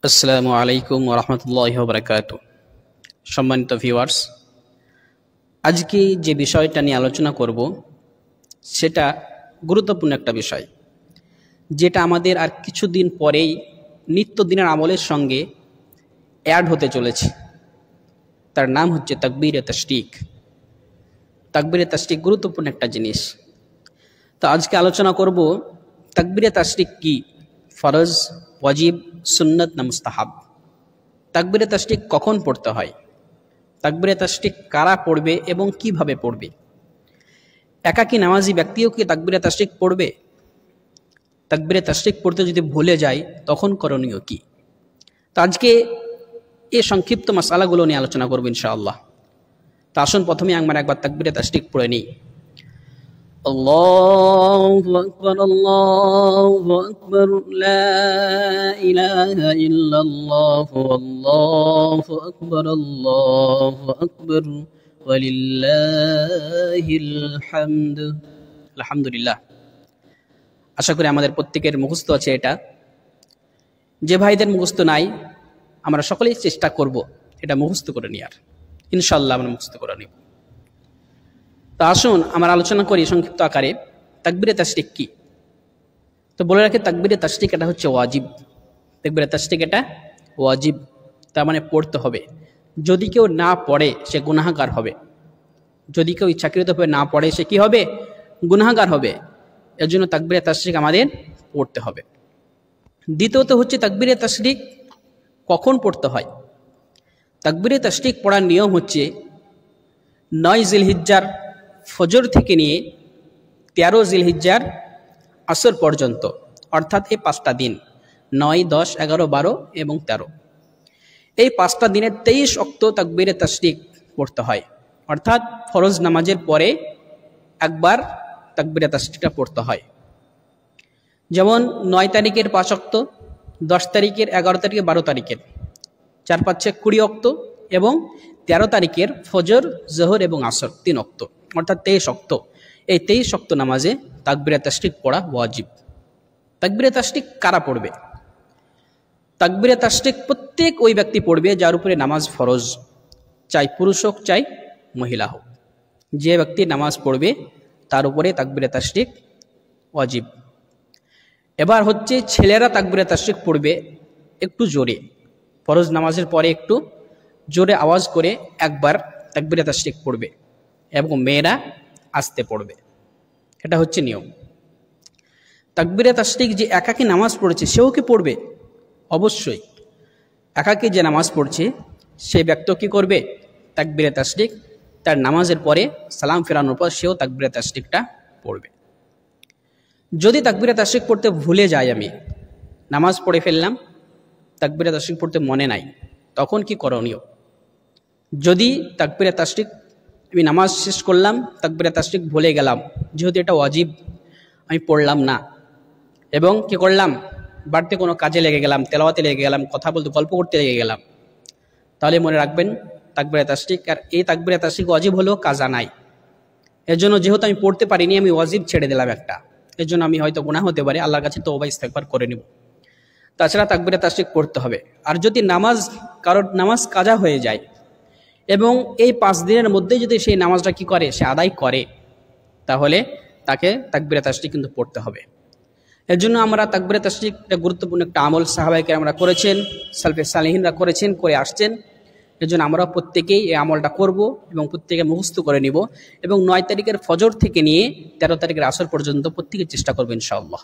আসসালামু আলাইকুম ওয়া রাহমাতুল্লাহি ওয়া বারাকাতুহু। সম্মানিত ভিউয়ার্স, আজকে যে বিষয়টা নিয়ে আলোচনা করব সেটা গুরুত্বপূর্ণ একটা বিষয়, যেটা আমাদের আর কিছুদিন পরেই নিত্যদিনের আমলের সঙ্গে অ্যাড হতে চলেছে। তার নাম হচ্ছে তাকবীরে তাশরিক। তাকবীরে তাশরিক গুরুত্বপূর্ণ একটা জিনিস। তো আজকে আলোচনা করব তাকবীরে তাশরিক কি, ফরজ, ওয়াজিব, সুন্নত না মুস্তাহাব। তাকবীরে তাশরিক কখন পড়তে হয়, তাকবীরে তাশরিক কারা পড়বে এবং কিভাবে পড়বে, একাকী নামাজি ব্যক্তিও কি তাকবীরে তাশরিক পড়বে, তাকবীরে তাশরিক পড়তে যদি ভুলে যায় তখন করণীয় কি। তো আজকে এই সংক্ষিপ্ত মাসালাগুলো নিয়ে আলোচনা করব ইনশাআল্লাহ। তো আসুন প্রথমে আমরা একবার তাকবীরে তাশরিক পড়ে নিই। আল্লাহু আকবার, আল্লাহু আকবার, লা ইলাহা ইল্লাল্লাহ, আল্লাহু আকবার, আল্লাহু আকবার, ওয়ালিল্লাহিল হামদ। আলহামদুলিল্লাহ। আশা করি আমাদের প্রত্যেকের মুখস্থ আছে এটা। যে ভাইদের মুখস্থ নাই, আমরা সকলেই চেষ্টা করব এটা মুখস্থ করে নেওয়ার। ইনশাআল্লাহ আমরা মুখস্থ করে নেব। তো আসুন আমরা আলোচনা করি সংক্ষিপ্ত আকারে তাকবীরে তাশরিক কি। তো বলে রাখি, তাকবীরে তাশরিক এটা হচ্ছে ওয়াজিব। তাকবীরে তাশরিক এটা ওয়াজিব, তার মানে পড়তে হবে। যদি কেউ না পড়ে সে গুনাহগার হবে। যদি কেউ ইচ্ছাকৃতভাবে না পড়ে সে কি হবে? গুনাহগার হবে। এর জন্য তাকবীরে তাশরিক আমাদের পড়তে হবে। দ্বিতীয়ত হচ্ছে তাকবীরে তাশরিক কখন পড়তে হয়। তাকবীরে তাশরিক পড়ার নিয়ম হচ্ছে 9 জিলহিজ্জার ফজর থেকে নিয়ে 13 জিলহিজ্জার আসর পর্যন্ত, অর্থাৎ এই 5টা দিন 9, 10, 11, 12 এবং 13, এই 5টা দিনের 23 ওয়াক্ত তাকবীরে তাশরিক পড়তে হয়। অর্থাৎ ফরজ নামাজের পরে একবার তাকবীরে তাশরিকটা পড়তে হয়। যেমন 9 তারিখের 5 ওয়াক্ত, 10 তারিখের, 11 তারিখের, 12 তারিখের 4, 5, 6, 20 ওয়াক্ত এবং 13 তারিখের ফজর, জোহর এবং আসর 3 ওয়াক্ত, অর্থাৎ 23 ওয়াক্ত। এই 23 ওয়াক্ত নামাজে তাকবীরে তাশরিক পড়া ওয়াজিব। তাকবীরে তাশরিক কারা পড়বে? তাকবীরে তাশরিক প্রত্যেক ওই ব্যক্তি পড়বে যার উপরে নামাজ ফরজ, চাই পুরুষ হোক চাই মহিলা হোক। যে ব্যক্তি নামাজ পড়বে তার উপরে তাকবীরে তাশরিক ওয়াজিব। এবার হচ্ছে ছেলেরা তাকবীরে তাশরিক পড়বে একটু জোরে, ফরজ নামাজের পরে একটু জোরে আওয়াজ করে একবার তাকবীরে তাশরিক পড়বে এবং মেয়েরা আস্তে পড়বে। এটা হচ্ছে নিয়ম। তাকবীরে তাশরিক যে একাকী নামাজ পড়েছে সেও কি পড়বে? অবশ্যই। একাকী যে নামাজ পড়ছে সেই ব্যক্তি কি করবে? তাকবীরে তাশরিক তার নামাজের পরে সালাম ফেরানোর পর সেও তাকবীরে তাশরিকটা পড়বে। যদি তাকবীরে তাশরিক পড়তে ভুলে যাই, আমি নামাজ পড়ে ফেললাম, তাকবীরে তাশরিক পড়তে মনে নাই, তখন কি করণীয়? যদি তাকবীরে তাশরিক আমি নামাজ শেষ করলাম, তাকবীরে তাশরিক ভুলে গেলাম, যেহেতু এটা ওয়াজিব আমি পড়লাম না, এবং কি করলাম বাড়িতে কোনো কাজে লেগে গেলাম, তেলাওয়াতে লেগে গেলাম, কথা বলতে গল্প করতে লেগে গেলাম, তাহলে মনে রাখবেন তাকবীরে তাশরিক, আর এই তাকবীরে তাশরিক ওয়াজিব হলেও কাজা নাই। এর জন্য যেহেতু আমি পড়তে পারিনি, আমি ওয়াজিব ছেড়ে দিলাম একটা, এর জন্য আমি হয়তো গুনাহ হতে পারে, আল্লাহর কাছে তওবা ইস্তেগফার করে নিব। তাছাড়া তাকবীরে তাশরিক পড়তে হবে। আর যদি কারোর নামাজ কাজা হয়ে যায় এবং এই 5 দিনের মধ্যে যদি সেই নামাজটা কি করে, সে আদায় করে, তাহলে তাকে তাকবীরে তাশরিক কিন্তু পড়তে হবে। এর জন্য আমরা তাকবীরে তাশরিক একটা গুরুত্বপূর্ণ একটা আমল সাহাবায়ে কেরামরা করেছেন, সালফে সালেহিনরা করেছেন, করে আসছেন। এর জন্য আমরা প্রত্যেকেই এই আমলটা করব এবং প্রত্যেকে মুখস্থ করে নিব এবং 9 তারিখের ফজর থেকে নিয়ে 13 তারিখের আসর পর্যন্ত প্রত্যেকে চেষ্টা করবো ইনশাআল্লাহ।